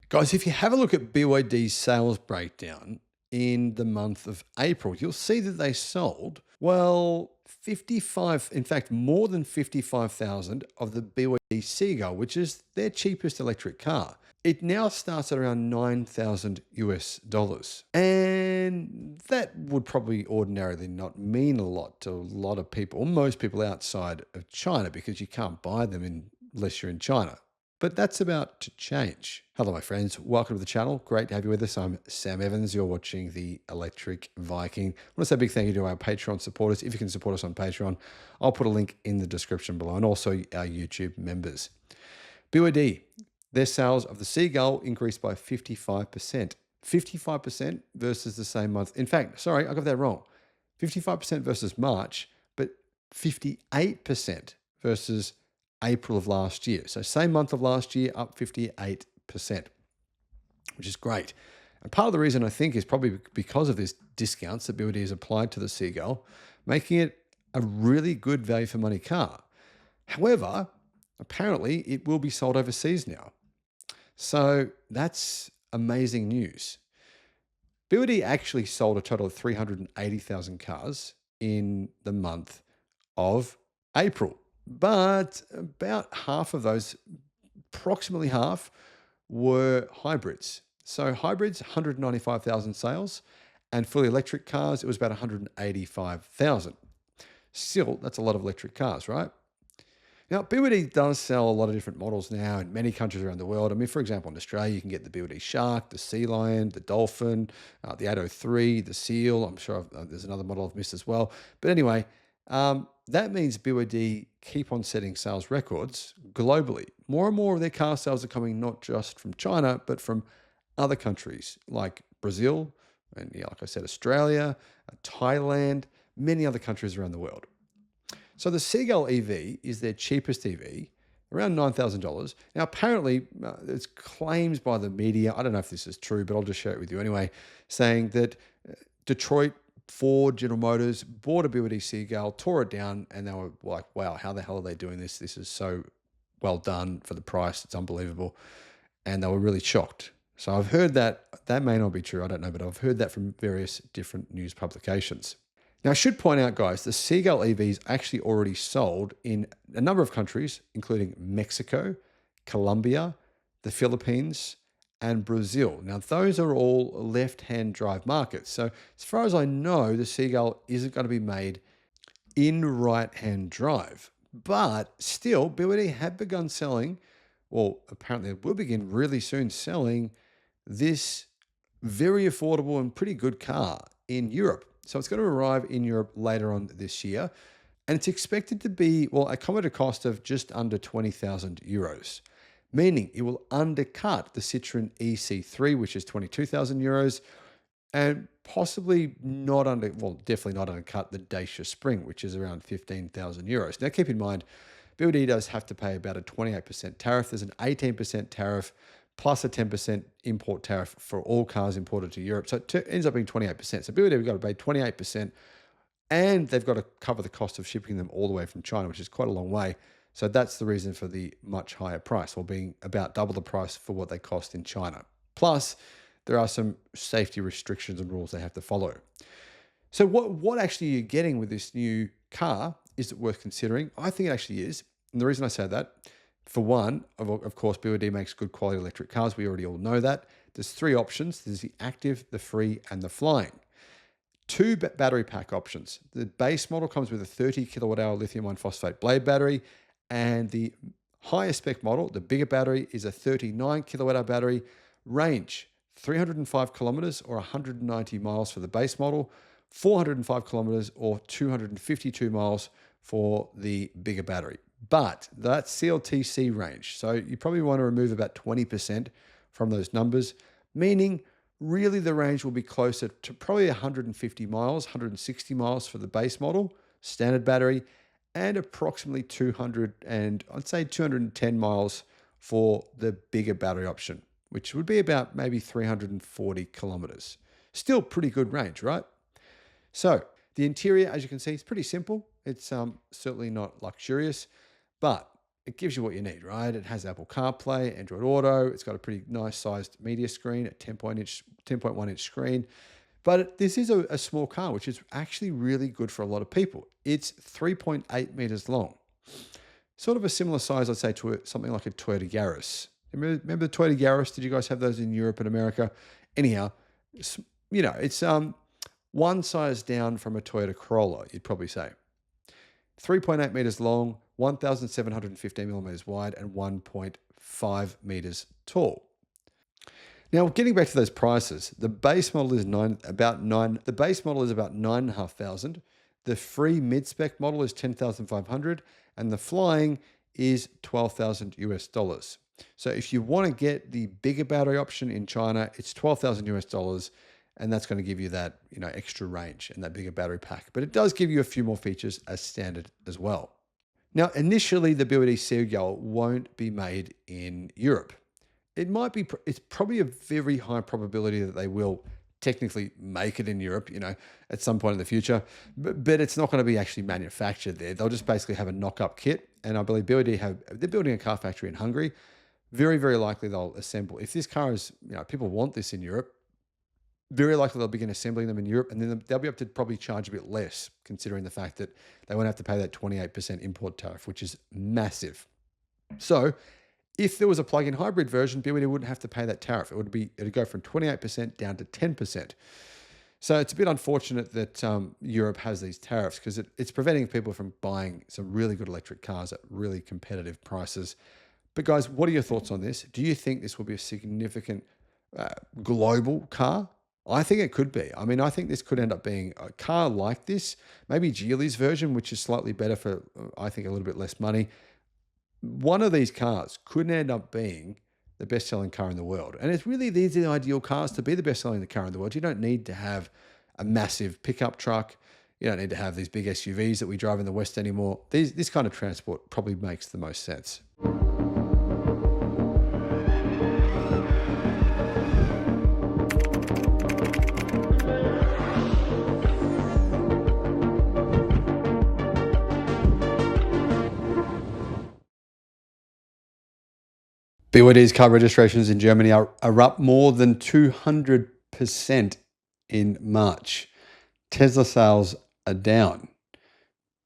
Guys, if you have a look at BYD's sales breakdown in the month of April, you'll see that they sold, well, 55, in fact, more than 55,000 of the BYD Seagull, which is their cheapest electric car. It now starts at around 9,000 US dollars. And that would probably ordinarily not mean a lot to a lot of people, or most people outside of China, because you can't buy them unless you're in China. But that's about to change. Hello, my friends. Welcome to the channel. Great to have you with us. I'm Sam Evans. You're watching the Electric Viking. I want to say a big thank you to our Patreon supporters. If you can support us on Patreon, I'll put a link in the description below, and also our YouTube members. BYD, their sales of the Seagull increased by 55%. 55% versus the same month. In fact, sorry, I got that wrong. 55% versus March, but 58% versus April of last year. So same month of last year, up 58%, which is great. And part of the reason I think is probably because of this discounts that BYD has applied to the Seagull, making it a really good value for money car. However, apparently it will be sold overseas now. So that's amazing news. BYD actually sold a total of 380,000 cars in the month of April. But about half of those, approximately half, were hybrids. So hybrids, 195,000 sales, and fully electric cars, it was about 185,000. Still, that's a lot of electric cars, right? Now, BYD does sell a lot of different models now in many countries around the world. I mean, for example, in Australia, you can get the BYD Shark, the Sea Lion, the Dolphin, the 803, the Seal. I'm sure there's another model I've missed as well. But anyway, that means BYD keep on setting sales records globally. More and more of their car sales are coming not just from China, but from other countries like Brazil, and yeah, like I said, Australia, Thailand, many other countries around the world. So the Seagull EV is their cheapest EV, around $9,000. Now, apparently, there's claims by the media, I don't know if this is true, but I'll just share it with you anyway, saying that Detroit Ford, General Motors bought a BYD Seagull, tore it down, and they were like, wow, how the hell are they doing this? This is so well done for the price. It's unbelievable. And they were really shocked. So I've heard that. That may not be true. I don't know, but I've heard that from various different news publications. Now, I should point out, guys, the Seagull EV is actually already sold in a number of countries, including Mexico, Colombia, the Philippines, and Brazil. Now, those are all left-hand drive markets. So as far as I know, the Seagull isn't going to be made in right-hand drive. But still, BYD have begun selling, well, apparently it will begin really soon selling this very affordable and pretty good car in Europe. So it's going to arrive in Europe later on this year. And it's expected to be, well, come at a cost of just under 20,000 euros. Meaning it will undercut the Citroen EC3, which is 22,000 euros, and possibly not definitely not undercut the Dacia Spring, which is around 15,000 euros. Now, keep in mind, BYD does have to pay about a 28% tariff. There's an 18% tariff plus a 10% import tariff for all cars imported to Europe. So it ends up being 28%. So BYD have got to pay 28%, and they've got to cover the cost of shipping them all the way from China, which is quite a long way. So that's the reason for the much higher price, or being about double the price for what they cost in China. Plus, there are some safety restrictions and rules they have to follow. So what actually you're getting with this new car? Is it worth considering? I think it actually is. And the reason I say that, for one, of course, BYD makes good quality electric cars. We already all know that. There's three options. There's the active, the free, and the flying. Two battery pack options. The base model comes with a 30 kilowatt hour lithium iron phosphate blade battery. And the higher spec model, the bigger battery, is a 39 kilowatt hour battery. Range, 305 kilometers or 190 miles for the base model, 405 kilometers or 252 miles for the bigger battery. But that's CLTC range. So you probably want to remove about 20% from those numbers, meaning really the range will be closer to probably 150 miles, 160 miles for the base model, standard battery, and approximately 200 and I'd say 210 miles for the bigger battery option, which would be about maybe 340 kilometers. Still pretty good range, right? So the interior, as you can see, is pretty simple. It's certainly not luxurious, but it gives you what you need, right? It has Apple CarPlay, Android Auto. It's got a pretty nice sized media screen, a 10.1 inch screen. But this is a small car, which is actually really good for a lot of people. It's 3.8 meters long. Sort of a similar size, I'd say, to something like a Toyota Yaris. Remember the Toyota Yaris? Did you guys have those in Europe and America? Anyhow, it's one size down from a Toyota Corolla, you'd probably say. 3.8 meters long, 1,715 millimeters wide, and 1.5 meters tall. Now, getting back to those prices, the base model is about 9,500. The free mid-spec model is 10,500, and the flying is 12,000 US dollars. So if you want to get the bigger battery option in China, it's 12,000 US dollars, and that's going to give you that extra range and that bigger battery pack. But it does give you a few more features as standard as well. Now, initially, the BYD Seagull won't be made in Europe. It's probably a very high probability that they will technically make it in Europe, at some point in the future, but it's not going to be actually manufactured there. They'll just basically have a knock-up kit, and I believe they're building a car factory in Hungary. Very, very likely they'll assemble. If this car is, people want this in Europe, very likely they'll begin assembling them in Europe, and then they'll be able to probably charge a bit less, considering the fact that they won't have to pay that 28% import tariff, which is massive. So if there was a plug-in hybrid version, BYD wouldn't have to pay that tariff. It'd go from 28% down to 10%. So it's a bit unfortunate that Europe has these tariffs, because it's preventing people from buying some really good electric cars at really competitive prices. But guys, what are your thoughts on this? Do you think this will be a significant global car? I think it could be. I think this could end up being a car like this, maybe Geely's version, which is slightly better for, I think, a little bit less money. One of these cars could end up being the best-selling car in the world. And these are the ideal cars to be the best-selling car in the world. You don't need to have a massive pickup truck. You don't need to have these big SUVs that we drive in the West anymore. This kind of transport probably makes the most sense. BYD's car registrations in Germany are up more than 200% in March. Tesla sales are down.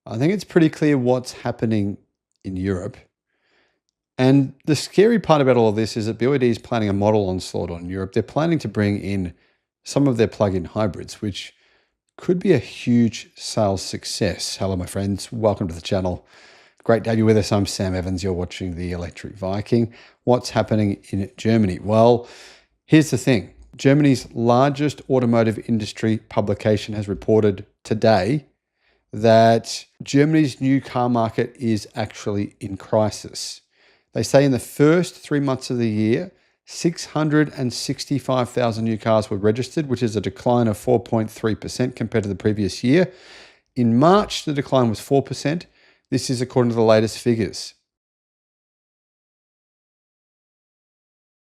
I think it's pretty clear what's happening in Europe. And the scary part about all of this is that BYD is planning a model onslaught on Europe. They're planning to bring in some of their plug-in hybrids, which could be a huge sales success. Hello, my friends. Welcome to the channel. Great to have you with us. I'm Sam Evans. You're watching the Electric Viking. What's happening in Germany? Well, here's the thing. Germany's largest automotive industry publication has reported today that Germany's new car market is actually in crisis. They say in the first 3 months of the year, 665,000 new cars were registered, which is a decline of 4.3% compared to the previous year. In March, the decline was 4%. This is according to the latest figures.